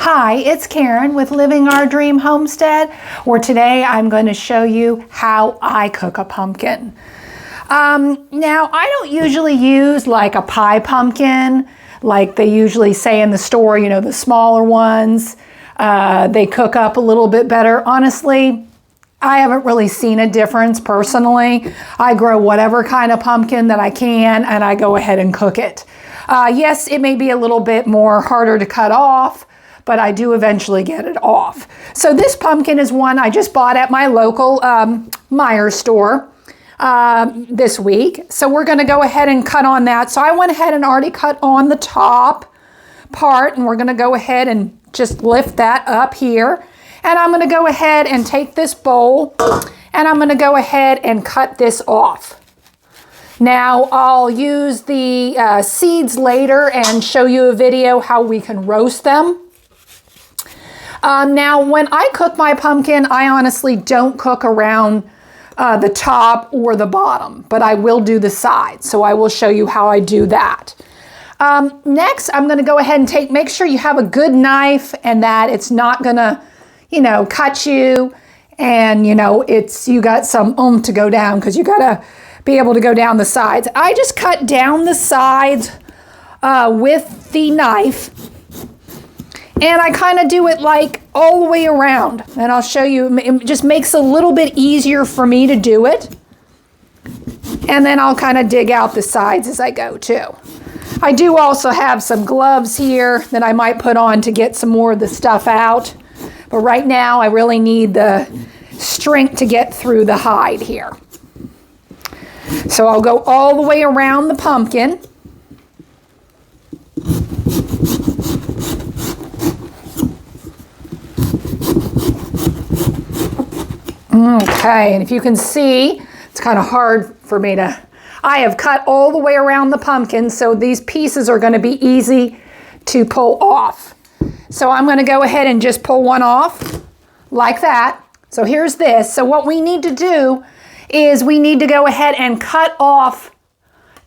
Hi, it's Karen with Living Our Dream Homestead, where today I'm going to show you how I cook a pumpkin. Now, I don't usually use like a pie pumpkin, like they usually say in the store, you know, the smaller ones. They cook up a little bit better. Honestly, I haven't really seen a difference personally. I grow whatever kind of pumpkin that I can and I go ahead and cook it. Yes, it may be a little bit more harder to cut off, but I do eventually get it off. So this pumpkin is one I just bought at my local Meijer store this week. So we're going to go ahead and cut on that. So I went ahead and already cut on the top part, and we're going to go ahead and just lift that up here. And I'm going to go ahead and take this bowl and I'm going to go ahead and cut this off. Now I'll use the seeds later and show you a video how we can roast them. Now when I cook my pumpkin, I honestly don't cook around the top or the bottom, but I will do the sides. So I will show you how I do that. Next, I'm going to go ahead and make sure you have a good knife and that it's not going to, you know, cut you, and you know, you got some to go down because you got to be able to go down the sides. I just cut down the sides with the knife, and I kind of do it like all the way around, and I'll show you. It just makes it a little bit easier for me to do it, and then I'll kind of dig out the sides as I go too. I do also have some gloves here that I might put on to get some more of the stuff out. But right now, I really need the strength to get through the hide here. So I'll go all the way around the pumpkin. Okay, and if you can see, it's kind of hard for me to... I have cut all the way around the pumpkin, so these pieces are going to be easy to pull off. So I'm going to go ahead and just pull one off like that. So here's this. So what we need to do is we need to go ahead and cut off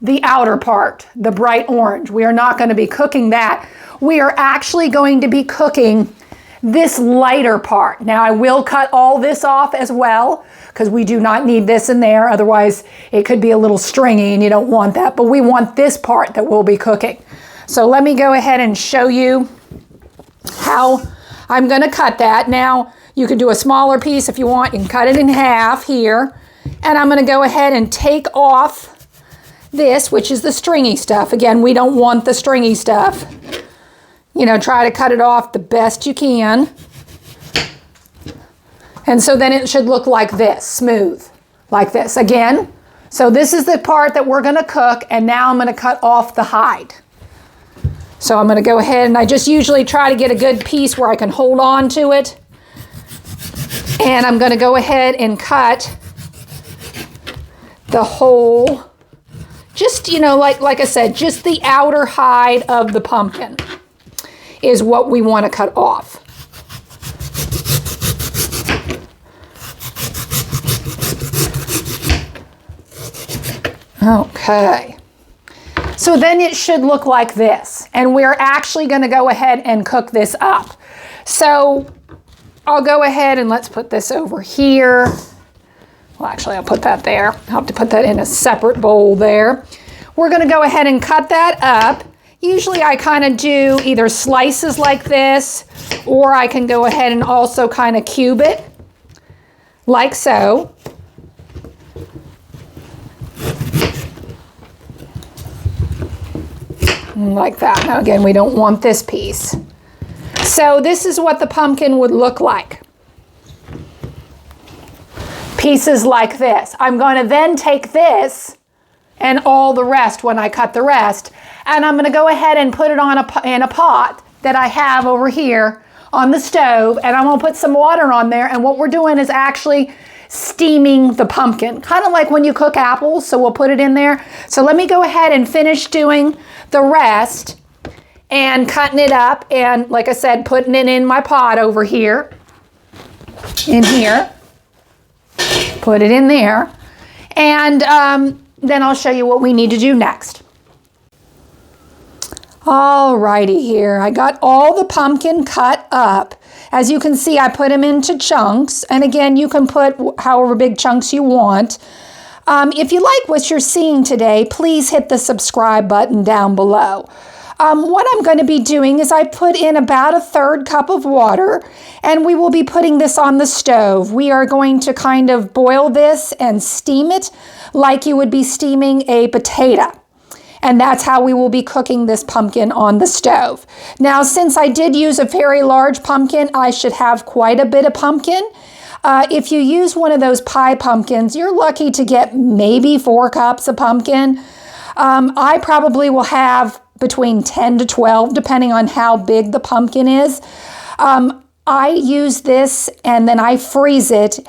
the outer part, the bright orange. We are not going to be cooking that. We are actually going to be cooking this lighter part. Now I will cut all this off as well because we do not need this in there. Otherwise it could be a little stringy and you don't want that. But we want this part that we'll be cooking. So let me go ahead and show you how I'm going to cut that. Now you can do a smaller piece if you want. You can cut it in half here. And I'm going to go ahead and take off this, which is the stringy stuff. Again, we don't want the stringy stuff. You know, try to cut it off the best you can. And so then it should look like this, smooth, like this. Again, so this is the part that we're going to cook, and now I'm going to cut off the hide. So I'm going to go ahead, and I just usually try to get a good piece where I can hold on to it. And I'm going to go ahead and cut the whole, just, you know, like I said, just the outer hide of the pumpkin is what we want to cut off. Okay. So then it should look like this, and we're actually going to go ahead and cook this up. So I'll go ahead and let's put this over here. Well, actually, I'll put that there. I'll have to put that in a separate bowl there. We're going to go ahead and cut that up. Usually I kind of do either slices like this, or I can go ahead and also kind of cube it like so. Like that. Now again, we don't want this piece. So this is what the pumpkin would look like. Pieces like this. I'm going to then take this and all the rest when I cut the rest, and I'm going to go ahead and put it on in a pot that I have over here on the stove, and I'm going to put some water on there, and what we're doing is actually steaming the pumpkin, kind of like when you cook apples. So we'll put it in there. So let me go ahead and finish doing the rest and cutting it up, and like I said, putting it in my pot over here, in here, put it in there, and then I'll show you what we need to do next. Alrighty here, I got all the pumpkin cut up. As you can see, I put them into chunks, and again, you can put however big chunks you want. If you like what you're seeing today, please hit the subscribe button down below. What I'm going to be doing is I put in about 1/3 cup of water, and we will be putting this on the stove. We are going to kind of boil this and steam it like you would be steaming a potato. And that's how we will be cooking this pumpkin on the stove. Now, since I did use a very large pumpkin, I should have quite a bit of pumpkin. If you use one of those pie pumpkins, you're lucky to get maybe 4 cups of pumpkin. I probably will have between 10 to 12, depending on how big the pumpkin is. I use this and then I freeze it,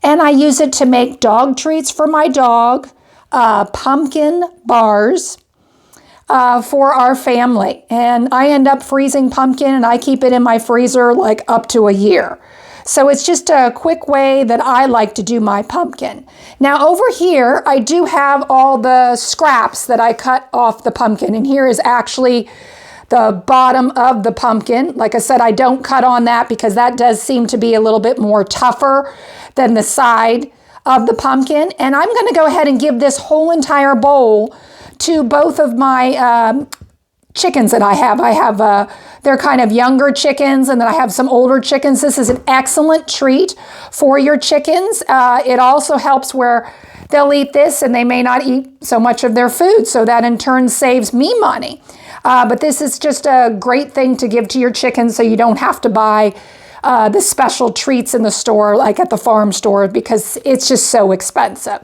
and I use it to make dog treats for my dog, pumpkin bars, for our family. And I end up freezing pumpkin and I keep it in my freezer like up to a year. So it's just a quick way that I like to do my pumpkin. Now over here, I do have all the scraps that I cut off the pumpkin. And here is actually the bottom of the pumpkin. Like I said, I don't cut on that because that does seem to be a little bit more tougher than the side of the pumpkin. And I'm going to go ahead and give this whole entire bowl to both of my chickens that I have. They're kind of younger chickens, and then I have some older chickens. This is an excellent treat for your chickens. It also helps where they'll eat this and they may not eat so much of their food, so that in turn saves me money. But this is just a great thing to give to your chickens so you don't have to buy the special treats in the store, like at the farm store, because it's just so expensive.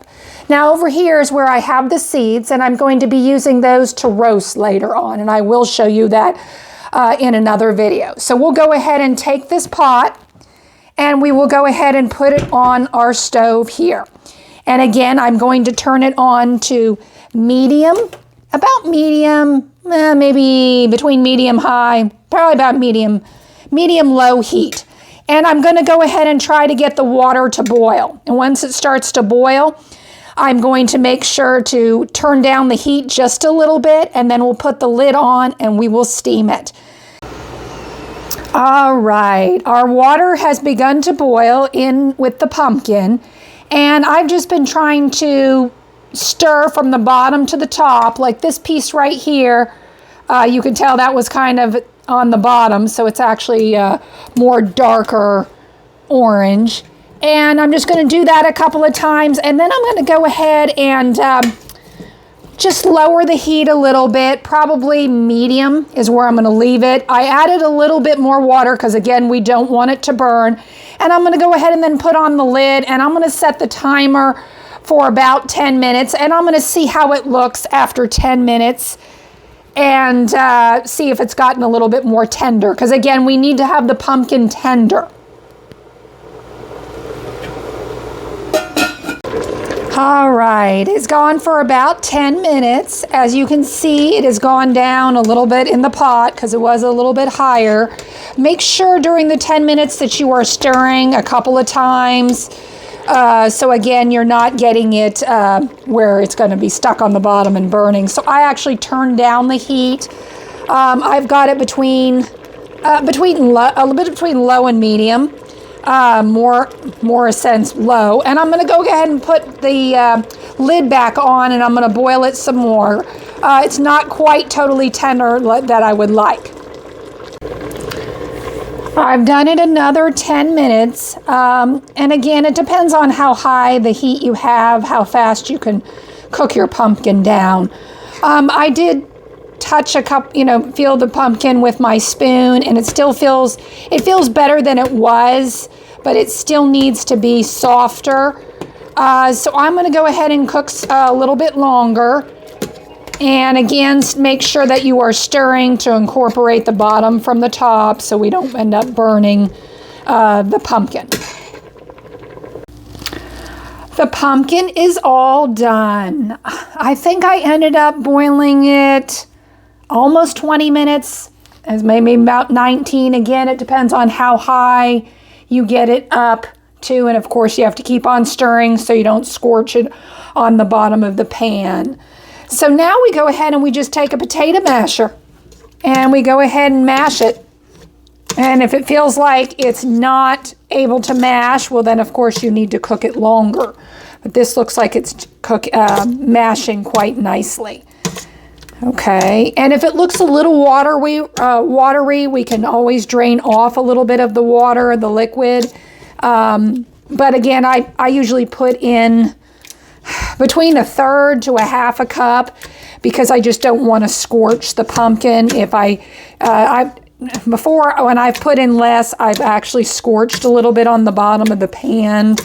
Now over here is where I have the seeds, and I'm going to be using those to roast later on, and I will show you that in another video. So we'll go ahead and take this pot, and we will go ahead and put it on our stove here. And again, I'm going to turn it on to medium, about medium, maybe between medium high, probably about medium low heat. And I'm going to go ahead and try to get the water to boil. And once it starts to boil, I'm going to make sure to turn down the heat just a little bit, and then we'll put the lid on and we will steam it. All right, our water has begun to boil in with the pumpkin, and I've just been trying to stir from the bottom to the top, like this piece right here. You can tell that was kind of on the bottom, so it's actually more darker orange. And I'm just going to do that a couple of times, and then I'm going to go ahead and just lower the heat a little bit. Probably medium is where I'm going to leave it. I added a little bit more water because, again, we don't want it to burn. And I'm going to go ahead and then put on the lid, and I'm going to set the timer for about 10 minutes, and I'm going to see how it looks after 10 minutes. And see if it's gotten a little bit more tender, because again, we need to have the pumpkin tender. All right, it's gone for about 10 minutes. As you can see, it has gone down a little bit in the pot because it was a little bit higher. Make sure during the 10 minutes that you are stirring a couple of times. So again, you're not getting it where it's going to be stuck on the bottom and burning. So I actually turned down the heat. I've got it between low and medium, more a sense low. And I'm going to go ahead and put the lid back on, and I'm going to boil it some more. It's not quite totally tender that I would like. I've done it another 10 minutes, and again, it depends on how high the heat you have, how fast you can cook your pumpkin down. I did touch a cup, feel the pumpkin with my spoon, and it feels better than it was, but it still needs to be softer. So I'm going to go ahead and cook a little bit longer. And again, make sure that you are stirring to incorporate the bottom from the top so we don't end up burning the pumpkin. The pumpkin is all done. I think I ended up boiling it almost 20 minutes, as maybe about 19. Again, it depends on how high you get it up to. And of course, you have to keep on stirring so you don't scorch it on the bottom of the pan. So now we go ahead and we just take a potato masher and we go ahead and mash it. And if it feels like it's not able to mash, well then of course you need to cook it longer. But this looks like it's mashing quite nicely. Okay, and if it looks a little watery, we can always drain off a little bit of the water, the liquid. But again, I usually put in between 1/3 to 1/2 cup because I just don't want to scorch the pumpkin. If before, when I've put in less, I've actually scorched a little bit on the bottom of the pan.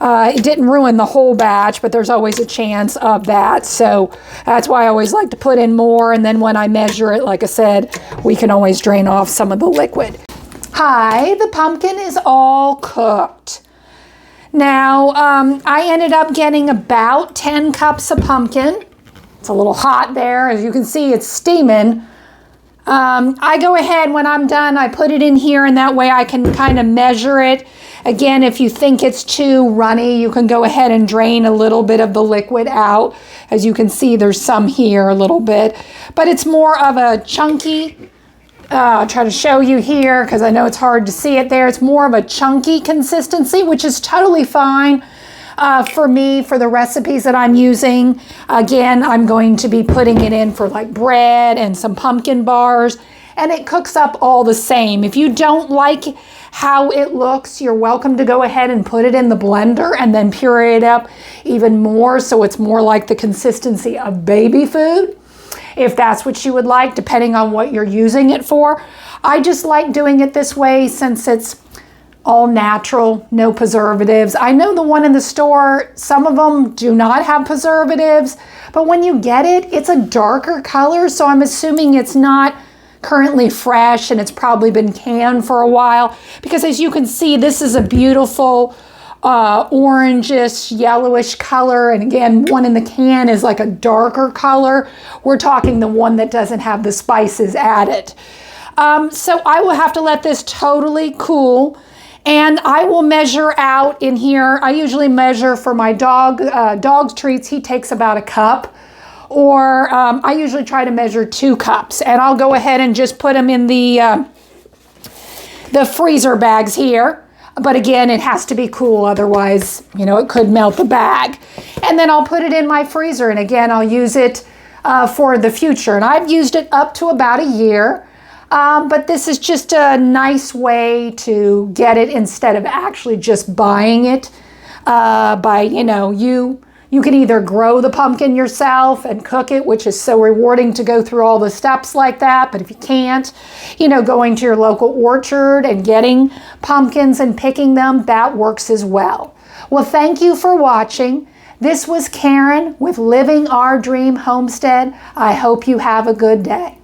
It didn't ruin the whole batch, but there's always a chance of that. So that's why I always like to put in more. And then when I measure it, like I said, we can always drain off some of the liquid. Hi, the pumpkin is all cooked. Now, I ended up getting about 10 cups of pumpkin. It's a little hot there. As you can see, it's steaming. I go ahead, when I'm done, I put it in here, and that way I can kind of measure it. Again, if you think it's too runny, you can go ahead and drain a little bit of the liquid out. As you can see, there's some here a little bit, but it's more of a chunky, I'll try to show you here because I know it's hard to see it there. It's more of a chunky consistency, which is totally fine. For me, for the recipes that I'm using. Again, I'm going to be putting it in for like bread and some pumpkin bars, and it cooks up all the same. If you don't like how it looks, you're welcome to go ahead and put it in the blender and then puree it up even more so it's more like the consistency of baby food, if that's what you would like, depending on what you're using it for. I just like doing it this way since it's all natural, no preservatives. I know the one in the store, some of them do not have preservatives, but when you get it, it's a darker color, so I'm assuming it's not currently fresh and it's probably been canned for a while, because as you can see, this is a beautiful orangish, yellowish color, and again, one in the can is like a darker color. We're talking the one that doesn't have the spices added. So I will have to let this totally cool. And I will measure out in here. I usually measure for my dog's treats. He takes about 1 cup. Or I usually try to measure 2 cups. And I'll go ahead and just put them in the freezer bags here. But again, it has to be cool. Otherwise, you know, it could melt the bag. And then I'll put it in my freezer. And again, I'll use it for the future. And I've used it up to about a year. But this is just a nice way to get it instead of actually just buying it. You can either grow the pumpkin yourself and cook it, which is so rewarding to go through all the steps like that. But if you can't, going to your local orchard and getting pumpkins and picking them, that works as well. Well, thank you for watching. This was Karen with Living Our Dream Homestead. I hope you have a good day.